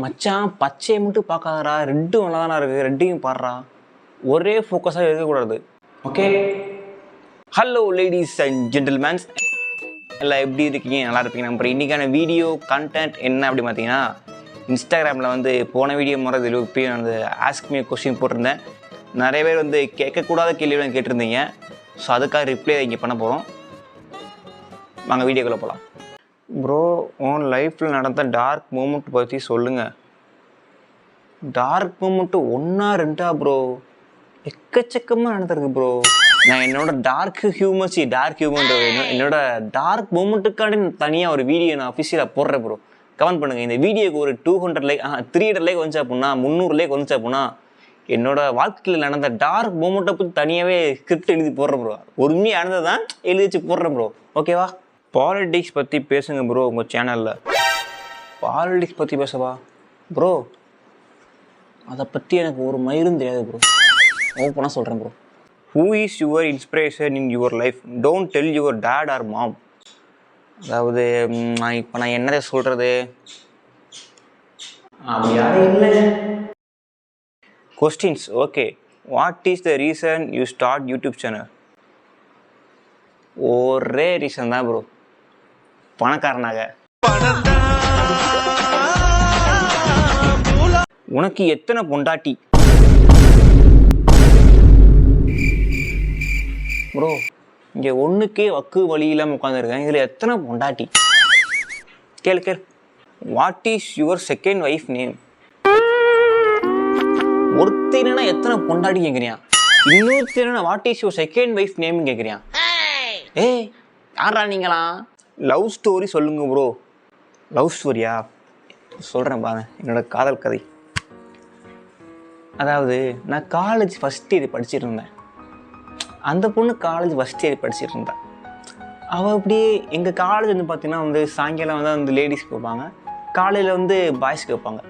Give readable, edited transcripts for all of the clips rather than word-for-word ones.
மச்சான் பச்சையை மட்டும் பார்க்காதடா, ரெட்டும் நல்லா தானே இருக்குது, ரெட்டையும் பாடுறா. ஒரே ஃபோக்கஸாக இருக்கக்கூடாது, okay? Hello ladies and gentlemen's, எல்லாம் எப்படி இருக்கீங்க? நல்லா இருப்பீங்க நம்புறேன். இன்றைக்கான வீடியோ கண்டென்ட் என்ன அப்படி பார்த்தீங்கன்னா, இன்ஸ்டாகிராமில் வந்து போன வீடியோ முறை இப்போயும் நான் வந்து ஆஸ்க் மீ கொஸ்டின் போட்டிருந்தேன். நிறைய பேர் வந்து கேட்கக்கூடாத கேள்விலாம் கேட்டிருந்தீங்க. ஸோ அதுக்காக ரிப்ளை இங்கே பண்ண போகிறோம். வாங்க வீடியோக்குள்ளே போகலாம். ப்ரோ, உன் லைஃப்பில் நடந்த டார்க் மூமெண்ட் பற்றி சொல்லுங்கள். டார்க் மூமெண்ட்டு ஒன்றா ரெண்டா ப்ரோ? எக்கச்சக்கமாக நடந்திருக்கு ப்ரோ. நான் என்னோட டார்க் ஹியூமர் என்னோட டார்க் மூமெண்ட்டுக்காண்டி தனியாக ஒரு வீடியோ நான் அஃபிஷியலாக போடுறேன் ப்ரோ. கமெண்ட் பண்ணுங்கள். இந்த வீடியோக்கு ஒரு 200 லைக் 300 லைக் வந்துச்சு அப்படின்னா, 300 லைக் வந்துச்சு அப்படின்னா, என்னோட வாழ்க்கையில் நடந்த டார்க் மூமெண்ட்டை பற்றி தனியாகவே ஸ்கிரிப்ட் எழுதி போடுறேன் ப்ரோ. உண்மையாக நடந்தது தான் எழுதி வச்சு போடுறேன் ப்ரோ, ஓகேவா? பாலிடிக்ஸ் பற்றி பேசுங்க ப்ரோ உங்கள் சேனலில். பாலிடிக்ஸ் பற்றி பேசவா ப்ரோ? அதை பற்றி எனக்கு ஒரு மயிலும் தெரியாது ப்ரோ, ஓப்பனாக சொல்கிறேன் bro. Who is your inspiration in your life? Don't tell your dad or mom. அதாவது இப்போ நான் என்னதை சொல்கிறது, யாரும் இல்லை. Questions, okay. What is the reason you start YouTube channel? ஒரே ரீசன் தான் ப்ரோ, பணக்காரனாக. உனக்கு எத்தனை பொண்டாட்டி ப்ரோ? இங்கே ஒன்றுக்கே வக்கு வழி இல்லாமல் உட்காந்துருக்கேன், இதில் எத்தனை பொண்டாட்டி? கேளு. What is your second wife name? ஒருத்தனா எத்தனை பொண்டாட்டி கேட்குறியா? இன்னொருத்தனா what is your second wife name கேட்குறியா? ஏய், யாரா நீங்களா? லவ் ஸ்டோரி சொல்லுங்க ப்ரோ. லவ் ஸ்டோரியா? சொல்கிறேன் பாருங்க, என்னோட காதல் கதை. அதாவது நான் காலேஜ் ஃபஸ்ட் இயர் படிச்சுட்டு இருந்தேன். அந்த பொண்ணு காலேஜ் ஃபஸ்ட் இயர் படிச்சுட்டு இருந்தேன். அவள் அப்படியே எங்கள் காலேஜ் வந்து பார்த்திங்கன்னா வந்து சாயங்காலம் வந்து லேடிஸ்க்கு வைப்பாங்க, காலையில் வந்து பாய்ஸ்க்கு வைப்பாங்க.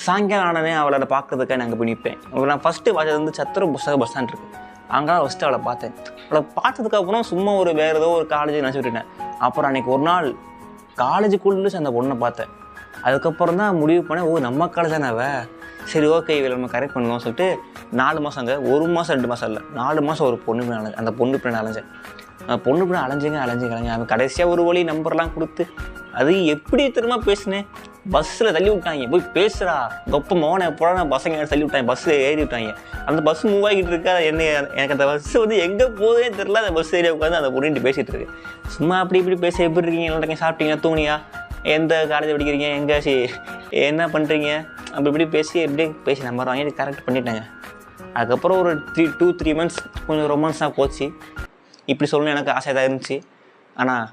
சாயங்காலம் ஆனே அவளை பார்க்கறதுக்காக நாங்கள் போய் நிற்பேன். நான் ஃபஸ்ட்டு பார்த்தது வந்து சத்திரம் புஸ்தக பஸ் ஸ்டாண்ட் இருக்குது, அங்கே தான் ஃபஸ்ட்டு அவளை பார்த்தேன். அவளை பார்த்ததுக்கப்புறம் சும்மா ஒரு வேறு ஏதோ ஒரு காலேஜ் நினச்சி விட்டுட்டேன். அப்புறம் அன்றைக்கி ஒரு நாள் காலேஜுக்குள்ளே அந்த பொண்ணை பார்த்தேன். அதுக்கப்புறம் தான் முடிவு பண்ணேன், ஓ நம்ம காலேஜ் தானே அவள், சரி ஓகே இவளை நம்ம கரெக்ட் பண்ணுவோம் சொல்லிட்டு 4 மாதங்க, 1 மாதம் 2 மாதம் இல்லை, 4 மாதம் ஒரு பொண்ணு பிள்ளை அந்த பொண்ணு பிள்ளை அலைஞ்சேன். அந்த பொண்ணு பிள்ளை அலைஞ்சிங்க. அவன் கடைசியாக ஒரு வழி நம்பர்லாம் கொடுத்து, அது எப்படி திரும்ப பேசினேன், பஸ்ஸில் தள்ளி விட்டாங்க. போய் பேசுகிறா கொப்ப மோனை போட பசங்க தள்ளி விட்டாங்க, பஸ்ஸில் ஏறி விட்டாங்க. அந்த பஸ் மூவ் ஆகிட்டு இருக்கா, எனக்கு அந்த பஸ் வந்து எங்கே போதே தெரில. அந்த பஸ் ஏரியா உட்காந்து அந்த பொண்ணுட்டு பேசிகிட்டு இருக்கு. சும்மா அப்படி இப்படி பேச, எப்படி இருக்கீங்க, நல்லா சாப்பிட்டீங்க, தூங்குனியா, எந்த காலேஜ் படிக்கிறீங்க, எங்கே என்ன பண்ணுறீங்க, அப்படி இப்படி பேசி நம்பர் வாங்கி கரெக்ட் பண்ணிட்டாங்க. அதுக்கப்புறம் ஒரு 2-3 மந்த்ஸ் கொஞ்சம் ரொமான்ஸாக போச்சு. இப்படி சொல்லணும் எனக்கு ஆசை தான் இருந்துச்சு, ஆனால்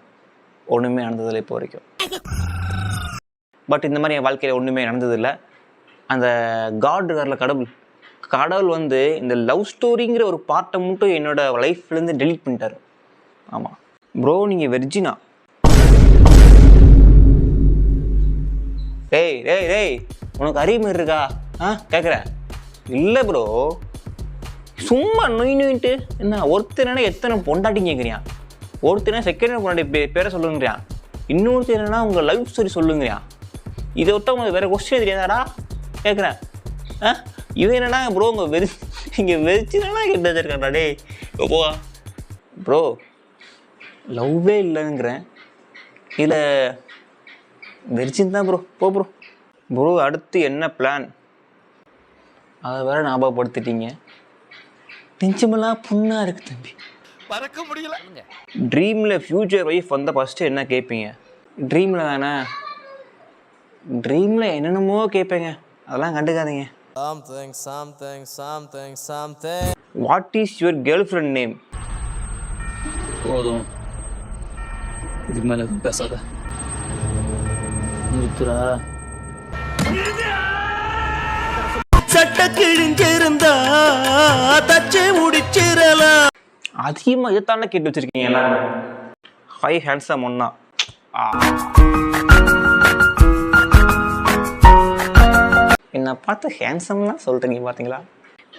ஒன்றுமே நடந்ததில்லை இப்போ வரைக்கும். பட் இந்த மாதிரி என் வாழ்க்கையில் ஒன்றுமே நடந்ததில்லை. அந்த காட் இருக்கார்ல, கடவுள் வந்து இந்த லவ் ஸ்டோரிங்கிற ஒரு பார்ட்டை மட்டும் என்னோடய லைஃப்லேருந்து டெலீட் பண்ணிட்டார். ஆமாம் ப்ரோ, நீங்கள் வெர்ஜினா? டேய் உனக்கு அறிவு இருக்கா? கேட்குறேன். இல்லை ப்ரோ, சும்மா நொயின்ட்டு என்ன, ஒருத்தனா எத்தனை பொண்டாட்டி கேட்குறியா? ஒருத்தனா செகண்ட் பொண்டாட்டி பேரை சொல்லுங்கிறியா? இன்னொருத்தர் என்னன்னா உங்கள் லைஃப் ஸ்டோரி சொல்லுங்கிறியா? இதை விட்ட உங்களுக்கு வேறு கொஸ்டின் தெரியாதாடா கேட்குறேன். இவன் என்னன்னா ப்ரோ உங்கள் இங்கே வெறிச்சுனா கேட்டு வச்சிருக்காண்டா. டே போ ப்ரோ, லவ்வே இல்லைங்கிறேன், இதில் வெறிச்சின் தான் ப்ரோ. ப்ரோ அடுத்து என்ன பிளான்? அதை வேற ஞாபகப்படுத்திட்டீங்க, நெஞ்சமெல்லாம் புண்ணாக இருக்குது தம்பி, பறக்க முடியல. ட்ரீமில் ஃப்யூச்சர் ஒய்ஃப் வந்தால் ஃபஸ்ட்டு என்ன கேட்பீங்க? ட்ரீமில் தானே, ட்ரீமில் என்னென்னமோ கேட்பேங்க, அதெல்லாம் கண்டுக்காதீங்க. What is your girlfriend name? போதும், இதுக்கு மேலே எதுவும் பேசாத. சட்ட கிழிஞ்சிருந்தா தச்சு முடிச்சிடலாம். அதிகமாக இதைத்தானே கேட்டு வச்சிருக்கீங்க எல்லாரும். ஹை ஹேண்ட்ஸம் ஒன்னா என்னை பார்த்து ஹேண்ட்ஸம்லாம் சொல்கிறீங்க பார்த்தீங்களா?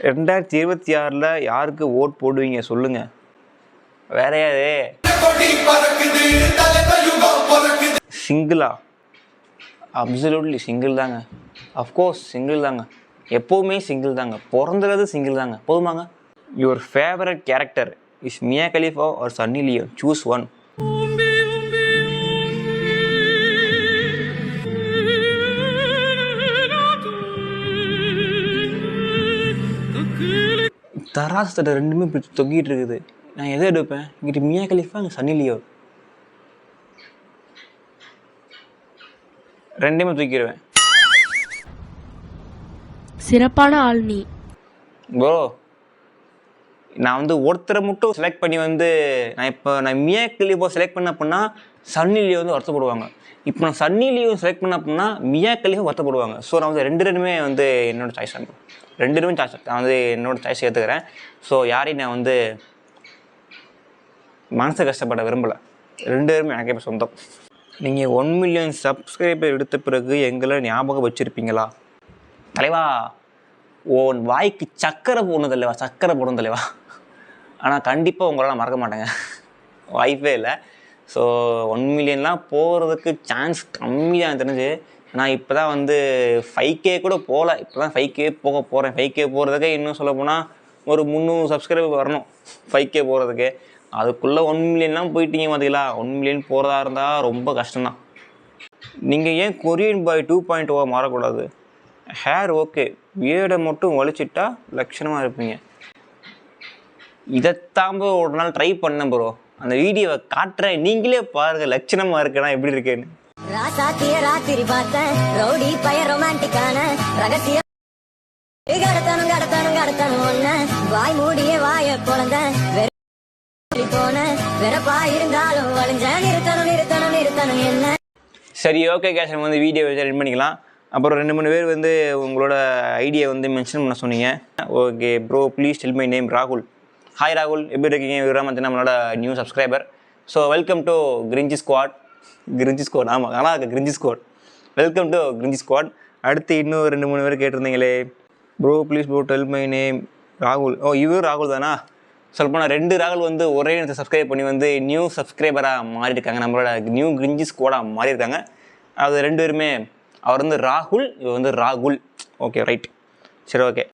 2026 யாருக்கு ஓட் போடுவீங்க சொல்லுங்கள். வேற யாரு? சிங்கிளா? அப்சல்யூட்லி சிங்கிள் தாங்க. அஃப்கோர்ஸ் சிங்கிள் தாங்க. எப்போவுமே சிங்கிள் தாங்க. பிறந்தது சிங்கிள் தாங்க. போதுமாங்க? Your favourite character is Mia Khalifa or Sunny Leone? Choose one. தராசத்தை ரெண்டுமே இப்படி தொங்கிட்டு இருக்குது. நான் எதை எடுப்பேன்? இங்கிட்டு மியா கலீஃபா, இங்கே சன்னி லியோ. ரெண்டுமே தூக்கிடுவேன். சிறப்பான ஆள் நீ ப்ரோ. நான் வந்து ஒருத்தரை மட்டும் செலக்ட் பண்ணி வந்து நான் மியா கலீஃபா செலக்ட் பண்ண அப்படின்னா சன்னி லியோ வந்து வருத்தப்படுவாங்க. இப்போ நான் சன்னி லியோ செலக்ட் பண்ண அப்படின்னா மியா கலீஃபா வருத்தப்படுவாங்க. ஸோ நான் வந்து ரெண்டுமே வந்து என்னோட சாய்ஸ் தான். ரெண்டுமே சாய்ஸ் நான் வந்து என்னோட சாய்ஸ் ஏற்றுக்கிறேன். ஸோ யாரையும் நான் வந்து மனசை கஷ்டப்பட விரும்பலை. ரெண்டு பேருமே எனக்கே இப்போ சொந்தம். நீங்கள் 1 மில்லியன் சப்ஸ்கிரைபர் எடுத்த பிறகு எங்களை ஞாபகம் வச்சுருப்பீங்களா? தலைவா, உன் வாய்க்கு சக்கரை போடணும் தலைவா, சக்கரை போடணும் தலைவா. ஆனால் கண்டிப்பாக உங்களால் மறக்க மாட்டேங்க, வாய்ப்பே இல்லை. ஸோ 1 மில்லியன்லாம் போகிறதுக்கு சான்ஸ் கம்மி தான் தெரிஞ்சு. நான் இப்போ தான் வந்து 5K கூட போகல. இப்போ தான் 5K போக போகிறேன். 5K போகிறதுக்கே இன்னும் சொல்ல போனால் ஒரு 300 சப்ஸ்கிரைபர் வரணும் 5K போகிறதுக்கு. அதுக்குள்ளே 1 மில்லியன்லாம் போயிட்டீங்க பார்த்தீங்களா? 1 மில்லியன் போகிறதா இருந்தால் ரொம்ப கஷ்டம்தான். நீங்கள் ஏன் கொரியன் பாய் 2.0 மாறக்கூடாது? ஹேர் ஓகே, பியர்டை மட்டும் வலிச்சிட்டா லட்சணமாக இருப்பீங்க. இதைத்தான் ஒரு நாள் ட்ரை பண்ணேன் ப்ரோ. அந்த வீடியோவை காட்டுறேன், நீங்களே பாருங்கள் லட்சணமாக இருக்கேன்னா எப்படி இருக்கேன்னு. ராத்திரி பார்த்தேன் ரவுடி பய ரொமான்டிக்கான ரகசியம் கடத்தணும் ஒன்ன வாய் மூடிய வாய குழந்த போன வெறப்பா இருந்தாலும் வளைஞ்ச நிறுத்தணும் என்ன. சரி, ஓகே கேஷ், நம்ம வந்து வீடியோ வச்சு ரெடி பண்ணிக்கலாம். அப்புறம் 2-3 பேர் வந்து உங்களோட ஐடியா வந்து மென்ஷன் பண்ண சொன்னீங்க. Okay bro, please tell my name ராகுல். ஹாய் ராகுல், எப்படி இருக்கீங்க? விவரம் வந்து நம்மளோட new subscriber. So welcome to cringe squad. ஆமாம், ஆனால் cringe squad. Welcome to cringe squad. அடுத்து இன்னும் 2-3 பேர் கேட்டிருந்தீங்களே. Bro please bro tell my name ராகுல். ஓ, இவர் ராகுல் தானா? சொல்லப்போனால் 2 ராகுல் வந்து ஒரே இடத்தை சப்ஸ்கிரைப் பண்ணி வந்து நியூ சப்ஸ்கிரைபராக மாறியிருக்காங்க. நம்மளோட நியூ கிரிஞ்சி ஸ்குவாடாக மாறியிருக்காங்க. அது 2 பேருமே, அவர் வந்து ராகுல், இவர் வந்து ராகுல். ஓகே ரைட், சரி ஓகே.